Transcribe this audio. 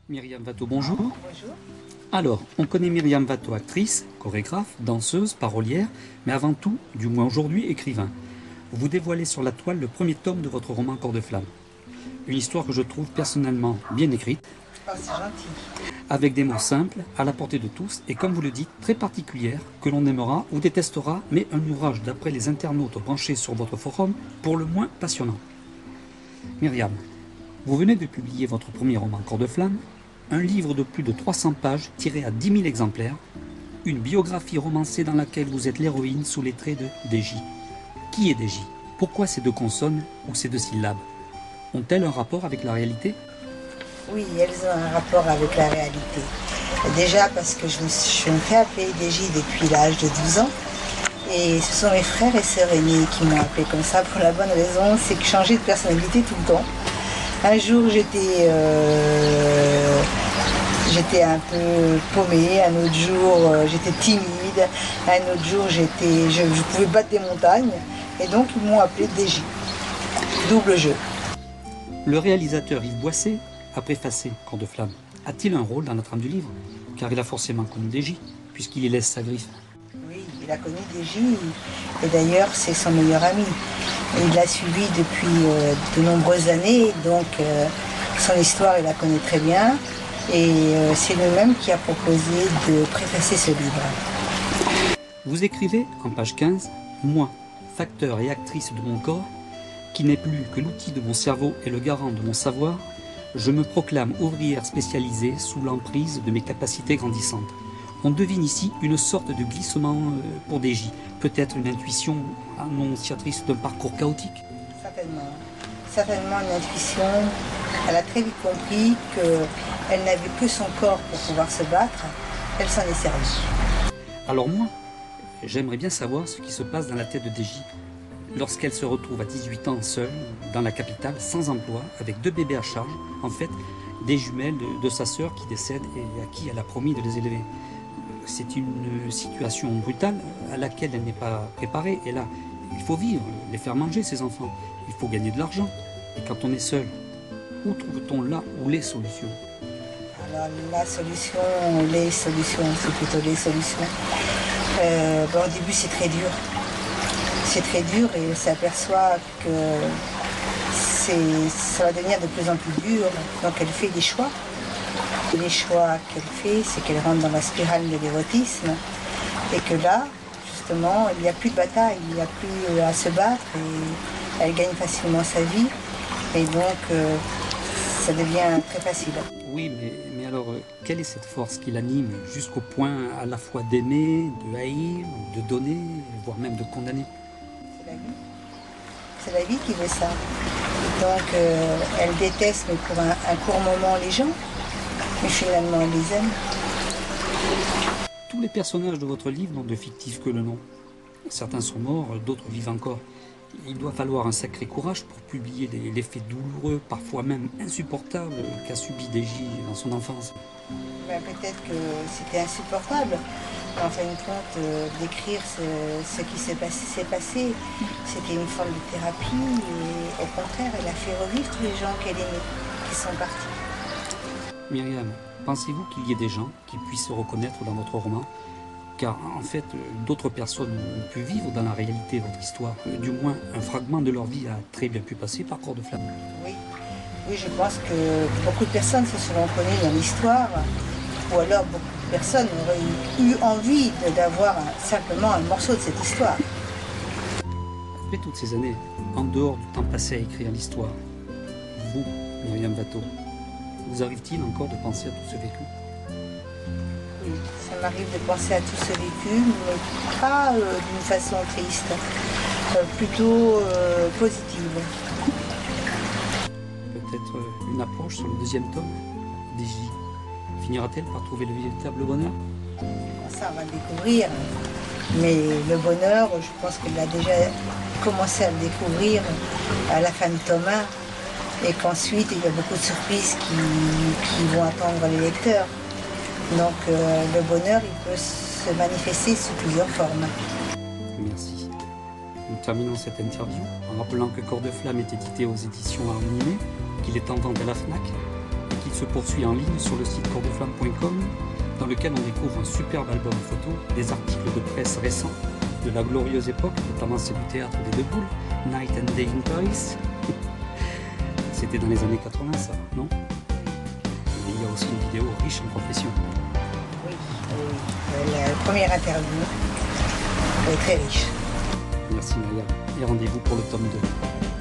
Myriam Watteau, bonjour. Bonjour. Alors, on connaît Myriam Watteau, actrice, chorégraphe, danseuse, parolière, mais avant tout, du moins aujourd'hui, écrivain. Vous dévoilez sur la toile le premier tome de votre roman Corps de flamme. Une histoire que je trouve personnellement bien écrite, Oh, c'est gentil. avec des mots simples, à la portée de tous, et comme vous le dites, très particulière, que l'on aimera ou détestera, mais un ouvrage d'après les internautes branchés sur votre forum, pour le moins passionnant. Myriam, vous venez de publier votre premier roman Corps de flamme, un livre de plus de 300 pages tiré à 10 000 exemplaires, une biographie romancée dans laquelle vous êtes l'héroïne sous les traits de DJ. Qui est DJ? Pourquoi ces deux consonnes ou ces deux syllabes? Ont-elles un rapport avec la réalité? Oui, elles ont un rapport avec la réalité. Déjà parce que je me suis fait appeler DJ depuis l'âge de 12 ans. Et ce sont mes frères et sœurs aînés qui m'ont appelé comme ça pour la bonne raison, c'est que je changeais de personnalité tout le temps. Un jour j'étais un peu paumée, un autre jour j'étais timide, un autre jour je pouvais battre des montagnes. Et donc ils m'ont appelé DJ. Double jeu. Le réalisateur Yves Boisset a préfacé Corps de flamme. A-t-il un rôle dans la trame du livre? Car il a forcément connu DJ, puisqu'il y laisse sa griffe. Oui, il a connu DJ, et d'ailleurs c'est son meilleur ami. Et il l'a suivi depuis de nombreuses années, donc son histoire il la connaît très bien. Et c'est lui-même qui a proposé de préfacer ce livre. Vous écrivez en page 15, « Moi, facteur et actrice de mon corps, qui n'est plus que l'outil de mon cerveau et le garant de mon savoir, je me proclame ouvrière spécialisée sous l'emprise de mes capacités grandissantes. » On devine ici une sorte de glissement pour DJ, peut-être une intuition annonciatrice d'un parcours chaotique. Certainement. Certainement une intuition. Elle a très vite compris qu'elle n'avait que son corps pour pouvoir se battre. Elle s'en est servie. Alors moi, j'aimerais bien savoir ce qui se passe dans la tête de DJ lorsqu'elle se retrouve à 18 ans seule, dans la capitale, sans emploi, avec 2 bébés à charge, en fait, des jumelles de sa sœur qui décède et à qui elle a promis de les élever. C'est une situation brutale à laquelle elle n'est pas préparée. Et là, il faut vivre, les faire manger, ces enfants. Il faut gagner de l'argent. Et quand on est seul, où trouve-t-on là ou les solutions? Alors la solution, les solutions, c'est plutôt les solutions. Au début c'est très dur. C'est très dur et elle s'aperçoit que ça va devenir de plus en plus dur. Donc elle fait des choix. Et les choix qu'elle fait, c'est qu'elle rentre dans la spirale de l'érotisme. Et que là, justement, il n'y a plus de bataille, il n'y a plus à se battre et elle gagne facilement sa vie. Et donc, ça devient très facile. Oui, mais alors, quelle est cette force qui l'anime jusqu'au point à la fois d'aimer, de haïr, de donner, voire même de condamner? C'est la vie. C'est la vie qui veut ça. Donc, elle déteste, mais pour un court moment, les gens. Mais finalement, elle les aime. Tous les personnages de votre livre n'ont de fictif que le nom. Certains sont morts, d'autres vivent encore. Il doit falloir un sacré courage pour publier les faits douloureux, parfois même insupportables, qu'a subi DJ dans son enfance. Ben, peut-être que c'était insupportable. En fin de compte, d'écrire ce qui s'est passé, c'était une forme de thérapie. Et au contraire, elle a fait revivre tous les gens qu'elle aimait, qui sont partis. Myriam, pensez-vous qu'il y ait des gens qui puissent se reconnaître dans votre roman? Car en fait, d'autres personnes ont pu vivre dans la réalité votre histoire. Du moins, un fragment de leur vie a très bien pu passer par Corps de flamme. Oui, oui, je pense que beaucoup de personnes se sont reconnues dans l'histoire, ou alors beaucoup de personnes auraient eu envie d'avoir simplement un morceau de cette histoire. Après toutes ces années, en dehors du temps passé à écrire l'histoire, vous, Myriam Watteau, vous arrive-t-il encore de penser à tout ce vécu? Oui, ça m'arrive de penser à tout ce vécu, mais pas d'une façon triste, plutôt positive. Peut-être une approche sur le 2e tome? DJ finira-t-elle par trouver le véritable bonheur? Ça, on va le découvrir. Mais le bonheur, je pense qu'elle a déjà commencé à le découvrir à la fin de tome 1. Et qu'ensuite, il y a beaucoup de surprises qui vont attendre les lecteurs. Donc le bonheur, il peut se manifester sous plusieurs formes. Merci. Nous terminons cette interview en rappelant que Corps de flamme est édité aux éditions Harmonie, qu'il est en vente à la FNAC et qu'il se poursuit en ligne sur le site cordeflamme.com, dans lequel on découvre un superbe album photo, des articles de presse récents de la glorieuse époque, notamment celle du théâtre des Deux Boules, Night and Day in Paris. C'était dans les années 80 ça, non? Et il y a aussi une vidéo riche en confessions. Oui, oui. La première interview est très riche. Merci Myriam, et rendez-vous pour le tome 2.